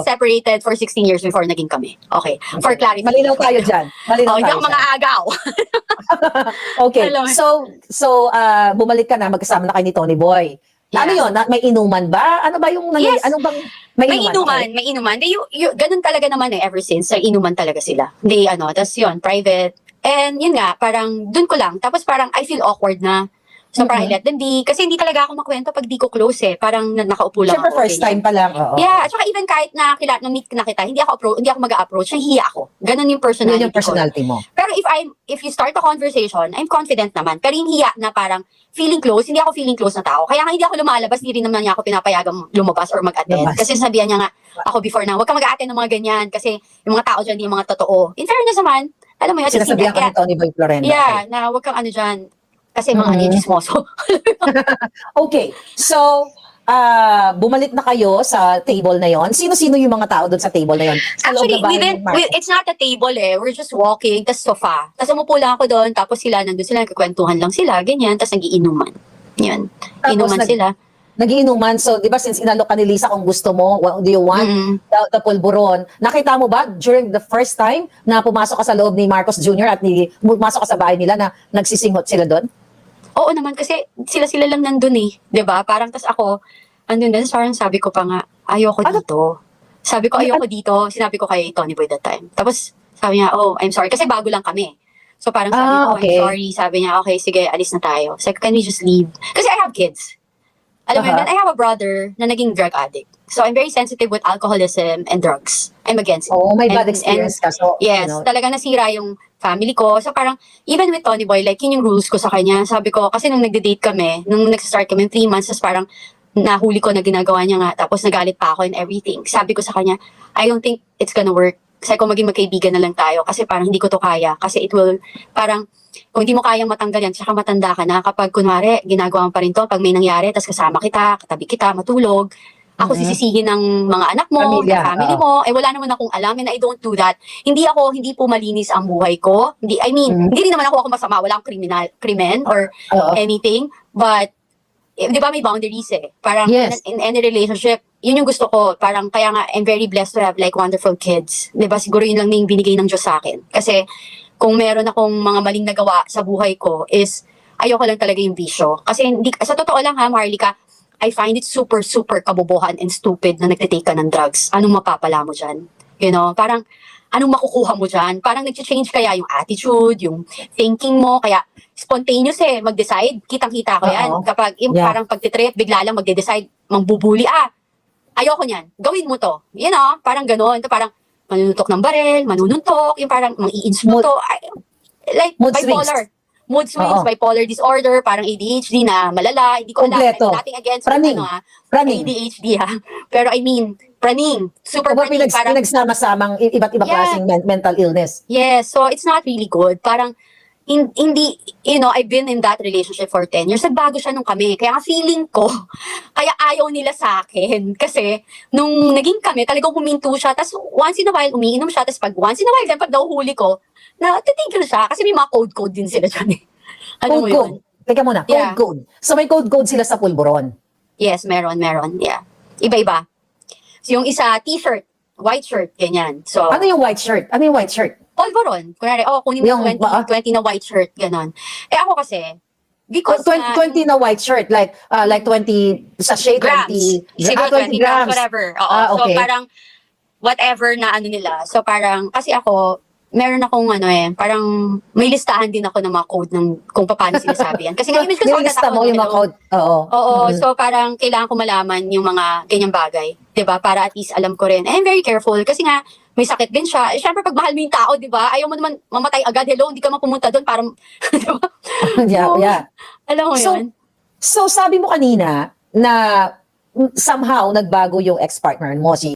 separated for 16 years before naging kami. Okay. For clarity. Malinaw tayo dyan. Malinaw Hindi tayo ako mga dyan. agaw. Okay. Alam mo. So, bumalik ka na, magkasama na kayo ni Tony Boy. Yeah. Ano yun? May inuman ba? Ano ba yung Yes. ano bang May inuman? inuman, Okay. may inuman. Ganun talaga naman ever since. May inuman talaga sila. Tas yun, private. And yun nga, parang dun ko lang. Tapos parang I feel awkward na. So parang I let them be. Kasi hindi talaga ako makwento pag di ko close eh. Parang nakaupo lang Siyempre ako. first time pa lang. Oo. Yeah, at saka even kahit na-meet na kita, hindi ako mag-a-approach, nahihiya ako. Ganun yung personality Yun yung personality mo. Pero if you start a conversation, I'm confident naman. Pero yung hiya na parang feeling close, hindi ako feeling close na tao. Kaya nga hindi ako lumalabas, hindi rin naman niya ako pinapayagang lumabas or mag-attend. Lumabas. Kasi sabihan niya nga, ako before na, huwag ka mag-attend ng mga ganyan. Kasi yung mga tao dyan, yung mga totoo. In fairness naman, alam mo yun, Sinasabihan ka ni Tony Boy Florenda. yeah, na huwag kang ano dyan. Kasi mga chismoso. Okay. So, bumalik na kayo sa table na yon. Sino-sino yung mga tao doon sa table na yon? Sa loob Actually, ng bahay ni Marcos. it's not a table eh. We're just walking, tas sofa. Tas umupo lang ako doon, tapos nandun sila, nagkakwentuhan lang sila, ganyan, tas nagiinuman. Yan. Tapos Inuman sila. Nagiinuman. So, di ba, since inalok ka ni Lisa kung gusto mo, what do you want? The pulburon. Nakita mo ba during the first time na pumasok ka sa loob ni Marcos Jr. at pumasok ka sa bahay nila na nagsisinghot sila doon? Oo naman, kasi sila lang nandun eh. 'Di ba? Parang tas ako, andun din, parang sabi ko pa nga, ayoko dito. Sabi ko, ayoko dito. Sinabi ko kay Tony Boy that time. Tapos, sabi niya, oh, I'm sorry. Kasi bago lang kami. So parang sabi ko, okay. I'm sorry. Sabi niya, okay, sige, alis na tayo. Sabi ko, can we just leave? Kasi I have kids. Alam mo yun, I have a brother na naging drug addict. So I'm very sensitive with alcoholism and drugs. I'm against it. Oh, may bad And- experience ka. So, Yes, you know, talaga nasira yung family ko. So parang, even with Tony Boy, like yun yung rules ko sa kanya. Sabi ko, kasi nung nagde-date kami, nung nag-start kami 3 months, tapos parang nahuli ko na ginagawa niya nga, tapos nagalit pa ako and everything. Sabi ko sa kanya, I don't think it's gonna work. Kasi kung maging magkaibigan na lang tayo, kasi parang hindi ko to kaya. Kasi it will, parang, kung hindi mo kayang matanggal yan, tsaka matanda ka na, kapag kunwari, ginagawa mo pa rin to, pag may nangyari, tapos kasama kita, katabi kita, matulog, ako sisisihin ng mga anak mo, Pamilya, ng family mo, wala naman akong alam, and I don't do that. Hindi po malinis ang buhay ko. Hindi rin naman ako masama, wala akong krimen or anything, but, di ba may boundaries eh. Parang Yes. in any relationship, yun yung gusto ko. Parang kaya nga, I'm very blessed to have like wonderful kids. Di ba? Siguro yun lang na yung binigay ng Diyos sa akin. Kasi, kung meron akong mga maling nagawa sa buhay ko is, ayoko lang talaga yung bisyo. Kasi sa totoo lang ha, Marlica, I find it super, super kabobohan and stupid na nagtitake ka ng drugs. Anong mapapala mo dyan? You know, parang, anong makukuha mo dyan? Parang nag-change kaya yung attitude, yung thinking mo, kaya spontaneous eh, mag-decide. Kitang-kita ko yan. Kapag yung parang pagtitrip, bigla lang magde-decide, mangbubuli, ayoko niyan. Gawin mo to. You know, parang gano'n. Parang manunutok ng barel, manununtok, yung parang mang-i-ins mo to. Like, Mood bipolar. Mood swings, bipolar disorder, parang ADHD na malala. Hindi ko alam. Kompleto. Nothing against Praning. praning. ADHD Pero I mean, praning. Super Diba praning. Parang, pinagsama-samang iba't ibang klaseng mental illness? yes, so it's not really good. Parang, hindi, you know, I've been in that relationship for 10 years. Nagbago siya nung kami. Kaya nga feeling ko, kaya ayaw nila sa akin. Kasi, nung naging kami, talagang huminto siya. Tapos, once in a while, umiinom siya. Tapos, once in a while, then pag nauhuli ko, titigil siya. Kasi may mga code din sila dyan eh. Ano mo yun? Teka muna, Yeah. code. So may code sila sa pulburon. Yes, meron. Yeah. Iba-iba. So, yung isa, t-shirt, white shirt, ganyan. So, Ano yung white shirt? Ano yung white shirt? polvoron. Kunwari, kunin mo Yung, 20 na white shirt, ganon. Ako kasi, because 20 na white shirt, like 20 sachet, grams. 20, Siguro 20 grams, whatever. Oo. Okay. So, parang, whatever na ano nila. So, parang, kasi ako, meron akong parang may listahan din ako ng mga code ng kung paano sinasabi yan. Kasi nga, image ko Nilista mo yung mga code. Oo. Oo, so parang kailangan ko malaman yung mga ganyang bagay. 'Di ba? Para at least alam ko rin. And I'm very careful kasi nga, may sakit din siya. Siyempre, pag mahal mo yung tao, 'di ba? Ayaw mo naman mamatay agad. Hello, hindi ka mapumunta doon para, 'di ba? Yeah. Alam mo yun? So sabi mo kanina na somehow nagbago yung ex-partner mo, si